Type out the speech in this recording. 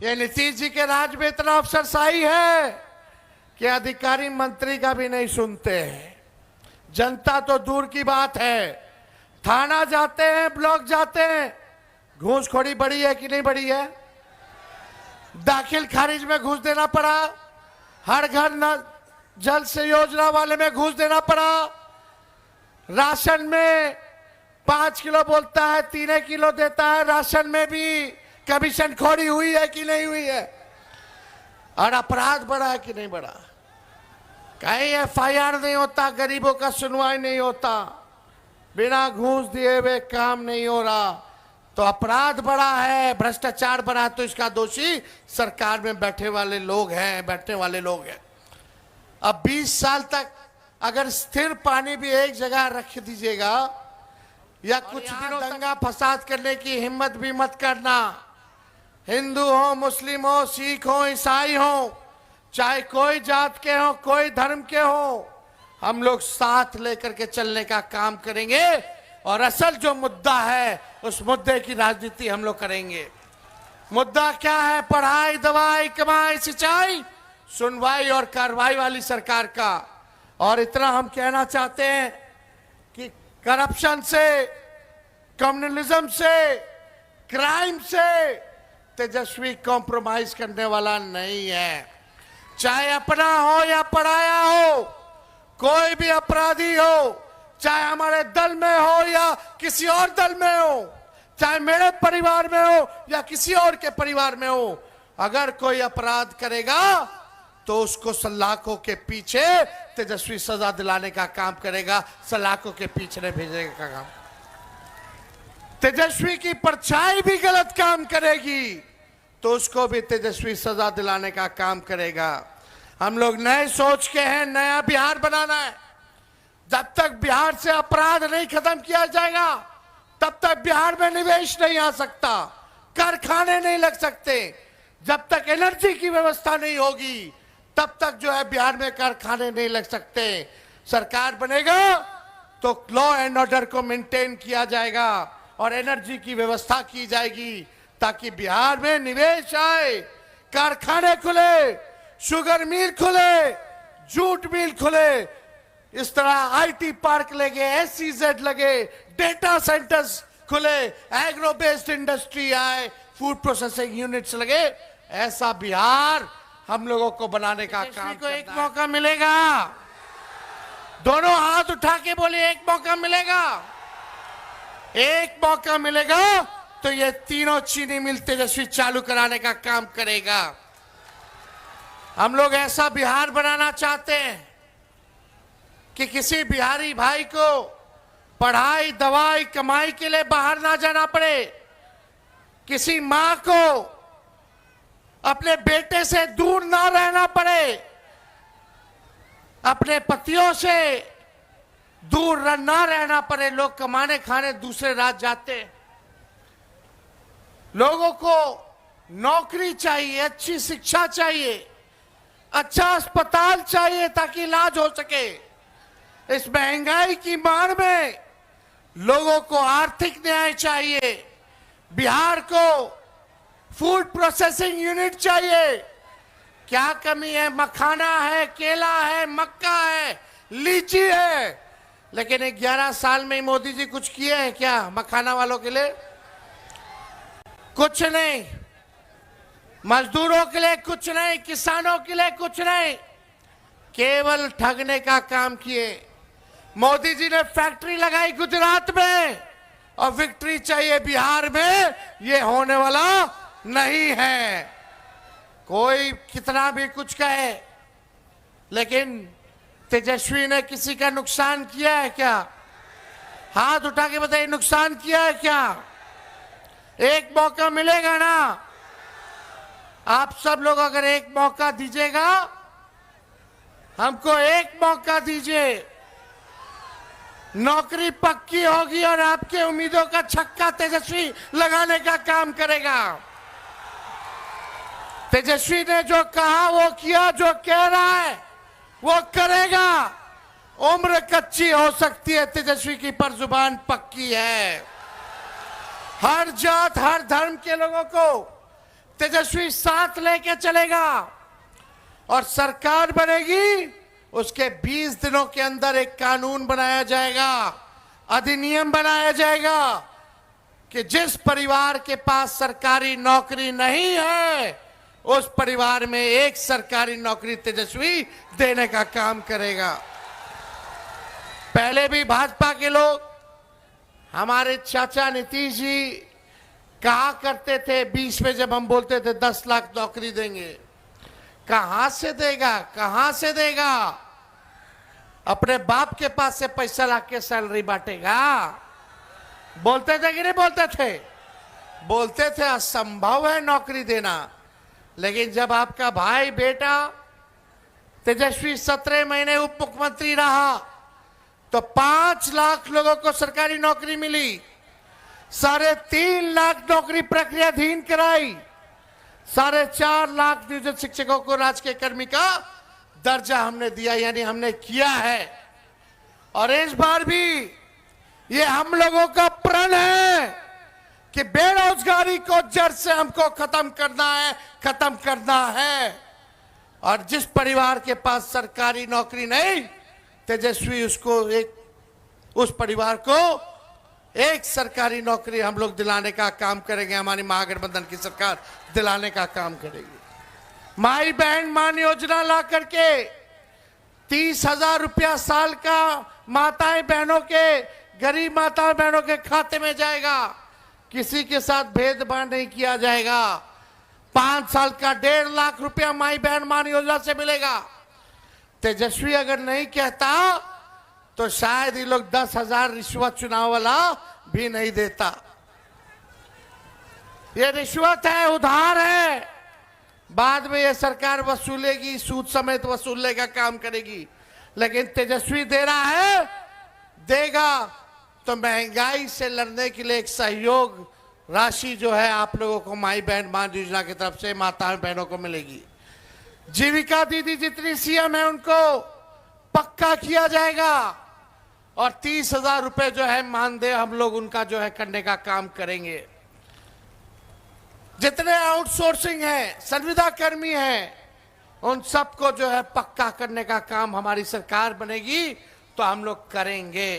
ये नीतीश जी के राज में इतना अफसरशाही है कि अधिकारी मंत्री का भी नहीं सुनते हैं। जनता तो दूर की बात है, थाना जाते हैं, ब्लॉक जाते हैं, घूसखोरी बढ़ी है कि नहीं बढ़ी है? दाखिल खारिज में घूस देना पड़ा, हर घर नल जल से योजना वाले में घूस देना पड़ा, राशन में 5 किलो बोलता है 3 किलो देता है, राशन में भी कमीशन खोरी हुई है कि नहीं हुई है? और अपराध बढ़ा है कि नहीं बढ़ा? कहीं FIR नहीं होता, गरीबों का सुनवाई नहीं होता, बिना घूस दिए हुए काम नहीं हो रहा, तो अपराध बढ़ा है, भ्रष्टाचार बढ़ा, तो इसका दोषी सरकार में बैठे वाले लोग हैं, बैठने वाले लोग हैं। अब 20 साल तक अगर स्थिर पानी भी एक जगह रख दीजिएगा या कुछ दिनों दंगा फसाद करने की हिम्मत भी मत करना। हिंदू हो, मुस्लिम हो, सिख हो, ईसाई हो, चाहे कोई जात के हो, कोई धर्म के हो, हम लोग साथ लेकर के चलने का काम करेंगे और असल जो मुद्दा है उस मुद्दे की राजनीति हम लोग करेंगे। मुद्दा क्या है? पढ़ाई, दवाई, कमाई, सिंचाई, सुनवाई और कार्रवाई वाली सरकार का। और इतना हम कहना चाहते हैं कि करप्शन से, कम्युनलिज्म से, क्राइम से तेजस्वी कॉम्प्रोमाइज करने वाला नहीं है। चाहे अपना हो या पराया हो, कोई भी अपराधी हो, चाहे हमारे दल में हो या किसी और दल में हो, चाहे मेरे परिवार में हो या किसी और के परिवार में हो, अगर कोई अपराध करेगा तो उसको सलाखों के पीछे तेजस्वी सजा दिलाने का काम करेगा, सलाखों के पीछे नहीं भेजने का काम। तेजस्वी की परछाई भी गलत काम करेगी तो उसको भी तेजस्वी सजा दिलाने का काम करेगा। हम लोग नए सोच के हैं, नया बिहार बनाना है। जब तक बिहार से अपराध नहीं खत्म किया जाएगा तब तक बिहार में निवेश नहीं आ सकता, कारखाने नहीं लग सकते। जब तक एनर्जी की व्यवस्था नहीं होगी तब तक जो है बिहार में कारखाने नहीं लग सकते। सरकार बनेगा तो लॉ एंड ऑर्डर को मेंटेन किया जाएगा और एनर्जी की व्यवस्था की जाएगी ताकि बिहार में निवेश आए, कारखाने खुले, शुगर मिल खुले, जूट मिल खुले, इस तरह IT पार्क लगे, SEZ लगे, डेटा सेंटर्स खुले, एग्रो बेस्ड इंडस्ट्री आए, फूड प्रोसेसिंग यूनिट्स लगे। ऐसा बिहार हम लोगों को बनाने का काम को एक मौका मिलेगा। दोनों हाथ उठा के बोले एक मौका मिलेगा। एक मौका मिलेगा तो ये तीनों चीनी मिल तेजस्वी चालू कराने का काम करेगा। हम लोग ऐसा बिहार बनाना चाहते हैं कि किसी बिहारी भाई को पढ़ाई, दवाई, कमाई के लिए बाहर ना जाना पड़े, किसी मां को अपने बेटे से दूर ना रहना पड़े, अपने पतियों से दूर ना रहना पड़े। लोग कमाने खाने दूसरे राज्य जाते हैं, लोगों को नौकरी चाहिए, अच्छी शिक्षा चाहिए, अच्छा अस्पताल चाहिए ताकि इलाज हो सके। इस महंगाई की मार में लोगों को आर्थिक न्याय चाहिए। बिहार को फूड प्रोसेसिंग यूनिट चाहिए। क्या कमी है? मखाना है, केला है, मक्का है, लीची है, लेकिन 11 साल में मोदी जी कुछ किए हैं क्या मखाना वालों के लिए? कुछ नहीं। मजदूरों के लिए कुछ नहीं, किसानों के लिए कुछ नहीं, केवल ठगने का काम किए। मोदी जी ने फैक्ट्री लगाई गुजरात में और विक्ट्री चाहिए बिहार में, ये होने वाला नहीं है। कोई कितना भी कुछ कहे, लेकिन तेजस्वी ने किसी का नुकसान किया है क्या? हाथ उठा के बताइए, नुकसान किया है क्या? एक मौका मिलेगा ना? आप सब लोग अगर एक मौका दीजिएगा, हमको एक मौका दीजिए, नौकरी पक्की होगी और आपके उम्मीदों का छक्का तेजस्वी लगाने का काम करेगा। तेजस्वी ने जो कहा वो किया, जो कह रहा है वो करेगा। उम्र कच्ची हो सकती है तेजस्वी की, पर जुबान पक्की है। हर जात, हर धर्म के लोगों को तेजस्वी साथ लेके चलेगा और सरकार बनेगी। उसके 20 दिनों के अंदर एक कानून बनाया जाएगा, अधिनियम बनाया जाएगा कि जिस परिवार के पास सरकारी नौकरी नहीं है उस परिवार में एक सरकारी नौकरी तेजस्वी देने का काम करेगा। पहले भी भाजपा के लोग, हमारे चाचा नीतीश जी कहा करते थे 20 में जब हम बोलते थे 10 लाख नौकरी देंगे, कहां से देगा, कहां से देगा? अपने बाप के पास से पैसा लाके सैलरी बांटेगा? बोलते थे कि नहीं बोलते थे? बोलते थे असंभव है नौकरी देना। लेकिन जब आपका भाई बेटा तेजस्वी 17 महीने उप मुख्यमंत्री रहा तो 5 लाख लोगों को सरकारी नौकरी मिली, 3.5 लाख नौकरी प्रक्रियाधीन कराई, 4.5 लाख नियोजित शिक्षकों को राजकीय कर्मी का दर्जा हमने दिया, यानी हमने किया है। और इस बार भी ये हम लोगों का प्रण है कि बेरोजगारी को जड़ से हमको खत्म करना है। और जिस परिवार के पास सरकारी नौकरी नहीं, तेजस्वी उस परिवार को एक सरकारी नौकरी हम लोग दिलाने का काम करेंगे। हमारी महागठबंधन की सरकार दिलाने का काम करेगी। माई बहन मान योजना ला करके 30,000 रुपया साल का माताएं बहनों के, गरीब माताएं बहनों के खाते में जाएगा। किसी के साथ भेदभाव नहीं किया जाएगा। 5 साल का 1.5 लाख रुपया माई बहन मान योजना से मिलेगा। तेजस्वी अगर नहीं कहता तो शायद ये लोग 10,000 रिश्वत चुनाव वाला भी नहीं देता। ये रिश्वत है, उधार है, बाद में ये सरकार वसूलेगी, सूद समेत वसूलने का काम करेगी। लेकिन तेजस्वी दे रहा है, देगा तो महंगाई से लड़ने के लिए एक सहयोग राशि जो है आप लोगों को माई बहन मान योजना की तरफ से माताओं बहनों को मिलेगी। जीविका दीदी जितनी सीएम है उनको पक्का किया जाएगा और 30,000 रुपए जो है मानदेय हम लोग उनका जो है करने का काम करेंगे। जितने आउटसोर्सिंग है, संविदा कर्मी हैं, उन सबको जो है पक्का करने का काम हमारी सरकार बनेगी तो हम लोग करेंगे।